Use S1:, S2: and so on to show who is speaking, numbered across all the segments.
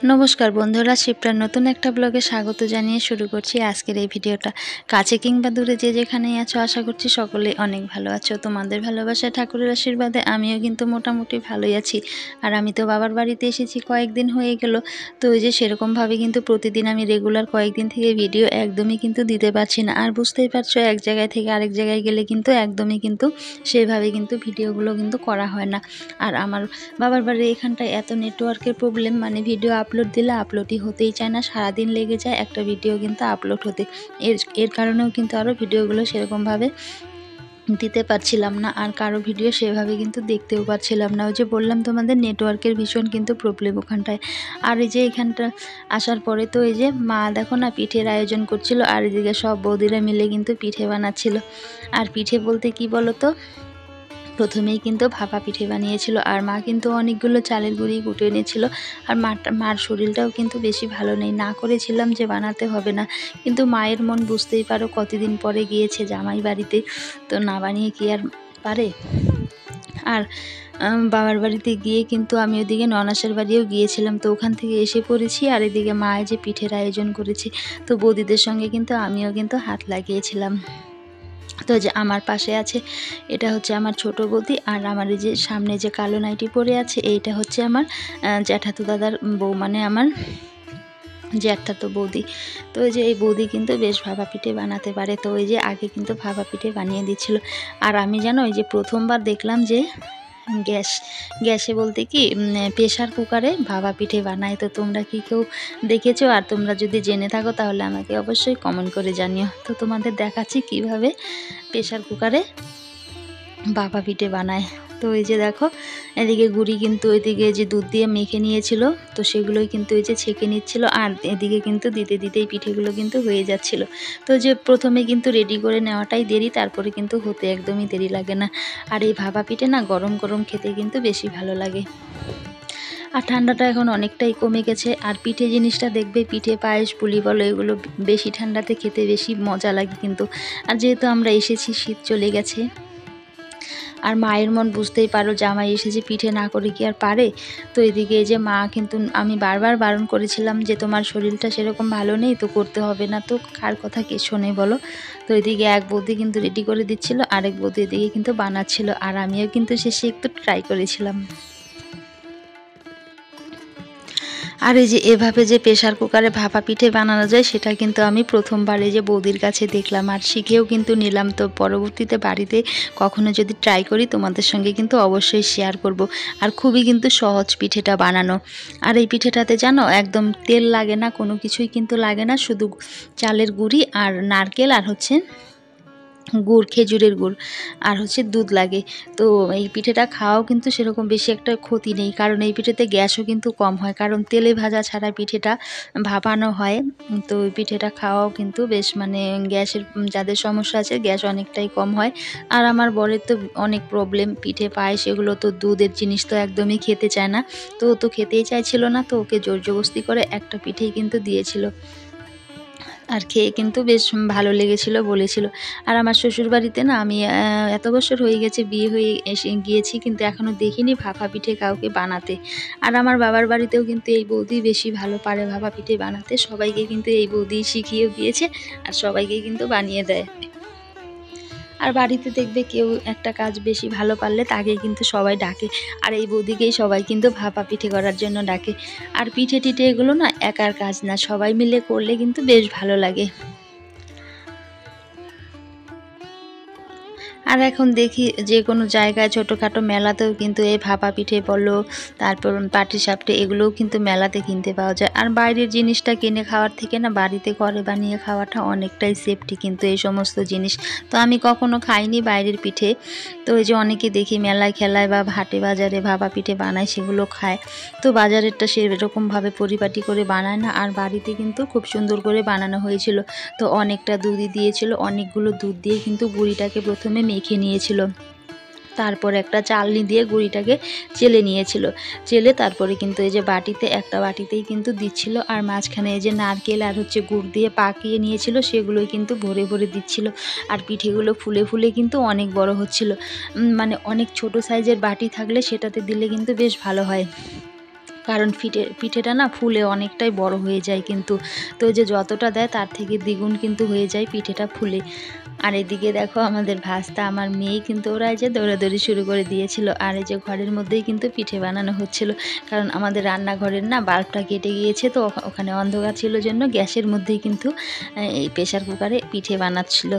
S1: নমস্কার বন্ধুরা, শিপ্রার নতুন একটা ব্লগে স্বাগত জানিয়ে শুরু করছি আজকের এই ভিডিওটা। কাছে কিংবা দূরে যে যেখানেই আছো, আশা করছি সকলেই অনেক ভালো আছো। তোমাদের ভালোবাসায় ঠাকুরের আশীর্বাদে আমিও কিন্তু মোটামুটি ভালোই আছি। আর আমি তো বাবার বাড়িতে এসেছি কয়েকদিন হয়ে গেল। তো ওই যে সেরকমভাবে কিন্তু প্রতিদিন আমি রেগুলার কয়েকদিন থেকে ভিডিও একদমই কিন্তু দিতে পারছি না। আর বুঝতেই পারছো, এক জায়গায় থেকে আরেক জায়গায় গেলে কিন্তু একদমই কিন্তু সেভাবে কিন্তু ভিডিওগুলো কিন্তু করা হয় না। আর আমার বাবার বাড়ির এখানটায় এত নেটওয়ার্কের প্রবলেম, মানে ভিডিও আপলোড দিলে আপলোডই হতেই চায় না, সারাদিন লেগে যায় একটা ভিডিও কিন্তু আপলোড হতে। এর কারণেও কিন্তু আরও ভিডিওগুলো সেরকমভাবে দিতে পারছিলাম না, আর কারো ভিডিও সেভাবে কিন্তু দেখতেও পাচ্ছিলাম না। ওই যে বললাম তোমাদের, নেটওয়ার্কের ভীষণ কিন্তু প্রবলেম ওখানটায়। আর এই যে এখানটা আসার পরে তো এই যে মা দেখো না পিঠের আয়োজন করছিল, আর এদিকে সব বৌদিরা মিলে কিন্তু পিঠে বানাচ্ছিল। আর পিঠে বলতে কি বলো তো, প্রথমেই কিন্তু ভাপা পিঠে বানিয়েছিল, আর মা কিন্তু অনেকগুলো চালের গুঁড়ি কুটে এনেছিল। আর মার শরীরটাও কিন্তু বেশি ভালো নেই, না করেছিলাম যে বানাতে হবে না, কিন্তু মায়ের মন বুঝতেই পারো, কতদিন পরে গিয়েছে জামাই বাড়িতে, তো না বানিয়ে কি আর পারে। আর বাবার বাড়িতে গিয়ে কিন্তু আমি ওদিকে ননাসের বাড়িও গিয়েছিলাম, তো ওখান থেকে এসে পড়েছি। আর এদিকে মায়ে যে পিঠের আয়োজন করেছে, তো বৌদিদের সঙ্গে কিন্তু আমিও কিন্তু হাত লাগিয়েছিলাম। তো যে আমার পাশে আছে, এটা হচ্ছে আমার ছোট বৌদি, আর আমার এই যে সামনে যে কালো নাইটি পরে আছে, এইটা হচ্ছে আমার জ্যাঠাতো দাদার বউ, মানে আমার জ্যাঠাতো বৌদি। তো ওই যে এই বৌদি কিন্তু বেশ ভাপা পিঠে বানাতে পারে, তো ওই যে আগে কিন্তু ভাপা পিঠে বানিয়ে দিচ্ছিল। আর আমি জানো ওই যে প্রথমবার দেখলাম যে গ্যাসে বলতে কি প্রেশার কুকারে ভাপা পিঠে বানায়। তো তোমরা কি কেউ দেখেছো? আর তোমরা যদি জেনে থাকো তাহলে আমাকে অবশ্যই কমেন্ট করে জানিও। তো তোমাদের দেখাচ্ছি কিভাবে প্রেশার কুকারে ভাপা পিঠে বানায়। তো এই যে দেখো, এদিকে গুড়ি কিন্তু ওইদিকে যে দুধ দিয়ে মেখে নিয়েছিল, তো সেগুলোই কিন্তু ওই যে ছেঁকে নিচ্ছিল, আর এদিকে কিন্তু দিতে দিতেই পিঠেগুলো কিন্তু হয়ে যাচ্ছিল। তো যে প্রথমে কিন্তু রেডি করে নেওয়াটাই দেরি, তারপরে কিন্তু হতে একদমই দেরি লাগে না। আর এই ভাপা পিঠে না গরম গরম খেতে কিন্তু বেশি ভালো লাগে। আর ঠান্ডাটা এখন অনেকটাই কমে গেছে। আর পিঠে জিনিসটা দেখবে, পিঠে পায়েস পুলি বলো, এগুলো বেশি ঠান্ডাতে খেতে বেশি মজা লাগে কিন্তু। আর যেহেতু আমরা এসেছি, শীত চলে গেছে, আর মায়ের মন বুঝতেই পারো, জামাই এসেছে, পিঠে না করে কি আর পারে। তো এদিকে এই যে মা কিন্তু, আমি বারবার বারণ করেছিলাম যে তোমার শরীরটা সেরকম ভালো নেই, তো করতে হবে না, তো কার কথা কে শোনে বলো। তো এদিকে এক বৌদি কিন্তু রেডি করে দিচ্ছিল, আরেক বৌদি এদিকে কিন্তু বানাচ্ছিল, আর আমিও কিন্তু শেষে একটু ট্রাই করেছিলাম। আর এই যে এভাবে যে প্রেশার কুকারে ভাপা পিঠে বানানো যায়, সেটা কিন্তু আমি প্রথমবার এই যে বৌদির কাছে দেখলাম, আর শিখেও কিন্তু নিলাম। তো পরবর্তীতে বাড়িতে কখনো যদি ট্রাই করি, তোমাদের সঙ্গে কিন্তু অবশ্যই শেয়ার করব। আর খুবই কিন্তু সহজ পিঠেটা বানানো। আর এই পিঠেটাতে জানো একদম তেল লাগে না, কোনো কিছুই কিন্তু লাগে না, শুধু চালের গুঁড়ি আর নারকেল, আর হচ্ছে গুড়, খেজুরের গুড়, আর হচ্ছে দুধ লাগে। তো এই পিঠেটা খাওয়াও কিন্তু সেরকম বেশি একটা ক্ষতি নেই, কারণ এই পিঠেতে গ্যাসও কিন্তু কম হয়, কারণ তেলে ভাজা ছাড়া পিঠেটা ভাপানো হয়। তো এই পিঠেটা খাওয়াও কিন্তু বেশ, মানে গ্যাসের যাদের সমস্যা আছে, গ্যাস অনেকটাই কম হয়। আর আমার বরের তো অনেক প্রবলেম, পিঠে পায়েস এগুলো তো দুধের জিনিস তো একদমই খেতে চায় না। তো ও তো খেতেই চাইছিল না, তো ওকে জোর জবরদস্তি করে একটা পিঠেই কিন্তু দিয়েছিল, আর খেয়ে কিন্তু বেশ ভালো লেগেছিল বলেছিল। আর আমার শ্বশুরবাড়িতে না, আমি এত বছর হয়ে গেছে বিয়ে হয়ে এসে গিয়েছি, কিন্তু এখনও দেখিনি ভাপা পিঠে কাউকে বানাতে। আর আমার বাবার বাড়িতেও কিন্তু এই বৌদি বেশি ভালো পারে ভাপা পিঠে বানাতে, সবাইকে কিন্তু এই বৌদি শিখিয়েও দিয়েছে, আর সবাইকে কিন্তু বানিয়ে দেয়। আর বাড়িতে দেখবে কেউ একটা কাজ বেশি ভালো পারলে তাকে কিন্তু সবাই ডাকে, আর এই বৌদিকেই সবাই কিন্তু ভাপা পিঠে করার জন্য ডাকে। আর পিঠে টিঠে এগুলো না একার কাজ না, সবাই মিলে করলে কিন্তু বেশ ভালো লাগে। আর এখন দেখি যে কোনো জায়গায় ছোটোখাটো মেলাতেও কিন্তু এই ভাপা পিঠে বলো, তারপর পাটিসাপটা, এগুলোও কিন্তু মেলাতে কিনতে পাওয়া যায়। আর বাইরের জিনিসটা কিনে খাওয়ার থেকে না, বাড়িতে ঘরে বানিয়ে খাওয়াটা অনেকটাই সেফটি কিন্তু এই সমস্ত জিনিস। তো আমি কখনো খাইনি বাইরের পিঠে, তো এই যে অনেকে দেখি মেলায় খেলায় বা হাটে বাজারে ভাপা পিঠে বানায়, সেগুলো খায়। তো বাজারেরটা সেরকমভাবে পরিপাটি করে বানায় না, আর বাড়িতে কিন্তু খুব সুন্দর করে বানানো হয়েছিল। তো অনেকটা দুধই দিয়েছিল, অনেকগুলো দুধ দিয়ে কিন্তু গুঁড়িটাকে প্রথমে মেখে নিয়েছিল, তারপর একটা চালনি দিয়ে গুঁড়িটাকে চেলে নিয়েছিল, চেলে তারপরে কিন্তু এই যে বাটিতে, একটা বাটিতেই কিন্তু দিচ্ছিল, আর মাঝখানে এই যে নারকেল আর হচ্ছে গুড় দিয়ে পাকিয়ে নিয়েছিল, সেগুলোই কিন্তু ভরে ভরে দিচ্ছিল। আর পিঠেগুলো ফুলে ফুলে কিন্তু অনেক বড় হচ্ছিল, মানে অনেক ছোট সাইজের বাটি থাকলে সেটাতে দিলে কিন্তু বেশ ভালো হয়, কারণ পিঠেটা না ফুলে অনেকটাই বড় হয়ে যায় কিন্তু। তো যে যতটা দেয় তার থেকে দ্বিগুণ কিন্তু হয়ে যায় পিঠেটা ফুলে। আর এদিকে দেখো আমাদের ভাস্তা আমার মেয়ে কিন্তু ওরা এই যে দৌড়াদৌড়ি শুরু করে দিয়েছিল। আর এই যে ঘরের মধ্যেই কিন্তু পিঠে বানানো হচ্ছিল, কারণ আমাদের রান্নাঘরের না বাল্বটা কেটে গিয়েছে, তো ওখানে অন্ধকার ছিল জন্য গ্যাসের মধ্যেই কিন্তু এই প্রেসার কুকারে পিঠে বানাচ্ছিল।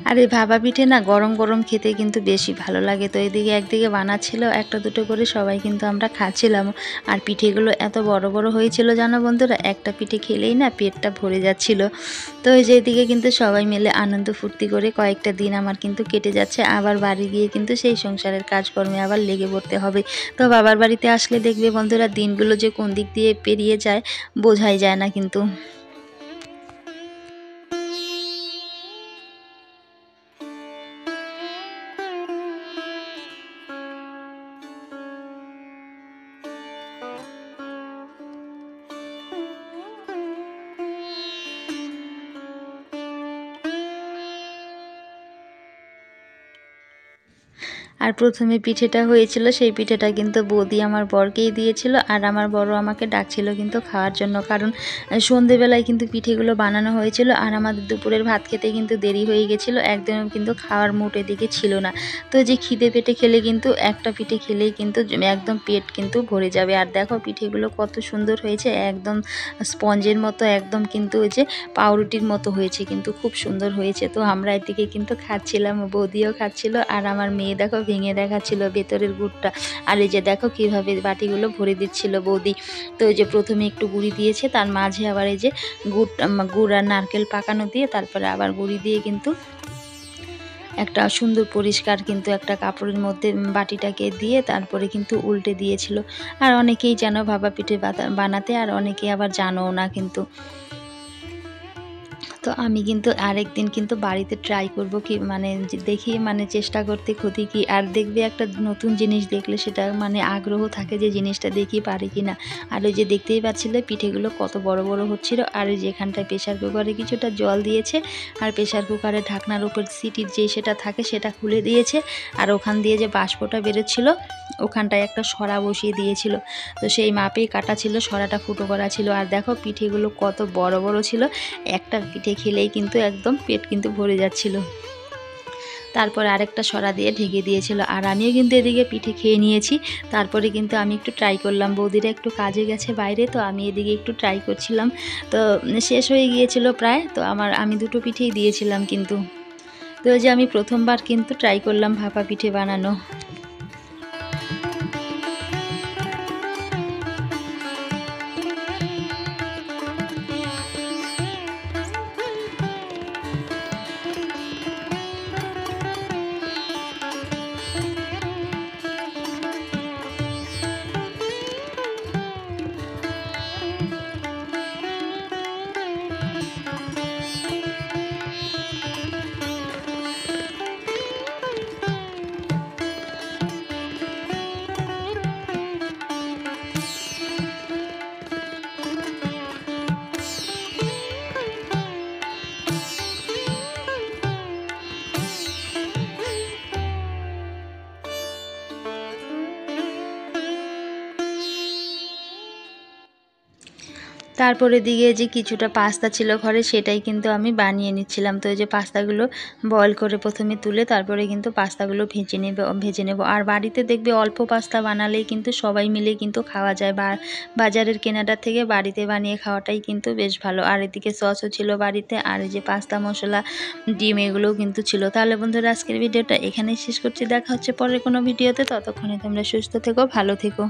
S1: আর এই ভাপা পিঠে না গরম গরম খেতে কিন্তু বেশি ভালো লাগে। তো এদিকে একদিকে বানাচ্ছিল একটা দুটো করে, সবাই কিন্তু আমরা খাচ্ছিলাম। আর পিঠেগুলো এত বড় বড় হয়েছিল জানো বন্ধুরা, একটা পিঠে খেলেই না পেটটা ভরে যাচ্ছিল। তো এই যে এদিকে কিন্তু সবাই মিলে আনন্দ ফুর্তি করে কয়েকটা দিন আমার কিন্তু কেটে যাচ্ছে। আবার বাড়ি গিয়ে কিন্তু সেই সংসারের কাজকর্মে আবার লেগে পড়তে হবে। তো বাবার বাড়িতে আসলে দেখবে বন্ধুরা দিনগুলো যে কোন দিক দিয়ে পেরিয়ে যায় বোঝাই যায় না কিন্তু। আর প্রথমে পিঠেটা হয়েছিল সেই পিঠেটা কিন্তু বৌদি আমার বরকেই দিয়েছিল, আর আমার বড় আমাকে ডাকছিল কিন্তু খাওয়ার জন্য, কারণ সন্ধেবেলায় কিন্তু পিঠেগুলো বানানো হয়েছিল। আর আমাদের দুপুরের ভাত খেতে কিন্তু দেরি হয়ে গেছিলো, একদম কিন্তু খাওয়ার মুড এদিকে ছিল না। তো যে খিদে পেটে খেলে কিন্তু একটা পিঠে খেলেই কিন্তু একদম পেট কিন্তু ভরে যাবে। আর দেখো পিঠেগুলো কত সুন্দর হয়েছে, একদম স্পঞ্জের মতো, একদম কিন্তু ওই যে পাউরুটির মতো হয়েছে, কিন্তু খুব সুন্দর হয়েছে। তো আমরা এদিকে কিন্তু খাচ্ছিলাম, বৌদিও খাচ্ছিল, আর আমার মেয়ে দেখো ভেঙে দেখাচ্ছিল ভেতরের গুড়টা। আর এই যে দেখো কিভাবে বাটিগুলো ভরে দিচ্ছিল বৌদি। তো এই যে প্রথমে একটু গুঁড়ি দিয়েছে, তার মাঝে আবার এই যে গুড় আর নারকেল পাকানো দিয়ে তারপরে আবার গুঁড়ি দিয়ে কিন্তু একটা সুন্দর পরিষ্কার কিন্তু একটা কাপড়ের মধ্যে বাটিটাকে দিয়ে তারপরে কিন্তু উল্টে দিয়েছিল। আর অনেকেই যেন ভাপা পিঠে বানাতে, আর অনেকেই আবার জানোও না কিন্তু। তো আমি কিন্তু আরেকদিন কিন্তু বাড়িতে ট্রাই করব, কি মানে দেখি মানে চেষ্টা করতে ক্ষতি কি। আর দেখবে একটা নতুন জিনিস দেখলে সেটা মানে আগ্রহ থাকে যে জিনিসটা দেখি পারি কি না। আর ওই যে দেখতেই পাচ্ছিলে পিঠেগুলো কত বড় বড় হচ্ছিল। আর ওই যেখানটায় প্রেশার কুকারে কিছুটা জল দিয়েছে, আর প্রেশার কুকারের ঢাকনার উপর সিটির যে সেটা থাকে সেটা খুলে দিয়েছে। আর ওখান দিয়ে যে বাষ্পটা বেরোচ্ছিল ওখানটায় একটা সরা বসিয়ে দিয়েছিল। তো সেই মাপেই কাটা ছিল, সরাটা ফুটো করা ছিল। আর দেখো পিঠেগুলো কত বড় বড় ছিল, একটা পিঠে খেলেই কিন্তু একদম পেট কিন্তু ভরে যাচ্ছিল। তারপরে আরেকটা সরা দিয়ে ঢেকে দিয়েছিল। আর আমিও কিন্তু এদিকে পিঠে খেয়ে নিয়েছি। তারপরে কিন্তু আমি একটু ট্রাই করলাম, বৌদিরা একটু কাজে গেছে বাইরে, তো আমি এদিকে একটু ট্রাই করছিলাম। তো শেষ হয়ে গিয়েছিল প্রায়, তো আমি দুটো পিঠেই দিয়েছিলাম কিন্তু। তো যে আমি প্রথমবার কিন্তু ট্রাই করলাম ভাপা পিঠে বানানো। তারপরে দিকে যে কিছুটা পাস্তা ছিল ঘরে সেটাই কিন্তু আমি বানিয়ে নিচ্ছিলাম। তো এই যে পাস্তাগুলো বয়েল করে প্রথমে তুলে তারপরে কিন্তু পাস্তাগুলো ভেজে নেব। আর বাড়িতে দেখবে অল্প পাস্তা বানালেই কিন্তু সবাই মিলে কিন্তু খাওয়া যায়, বা বাজারের কেনাটার থেকে বাড়িতে বানিয়ে খাওয়াটাই কিন্তু বেশ ভালো। আর এদিকে সসও ছিল বাড়িতে, আর এই যে পাস্তা মশলা, ডিম এগুলোও কিন্তু ছিল। তাহলে বন্ধুরা আজকের ভিডিওটা এখানেই শেষ করছি, দেখা হচ্ছে পরের কোনো ভিডিওতে। ততক্ষণে তোমরা সুস্থ থেকো, ভালো থেকো।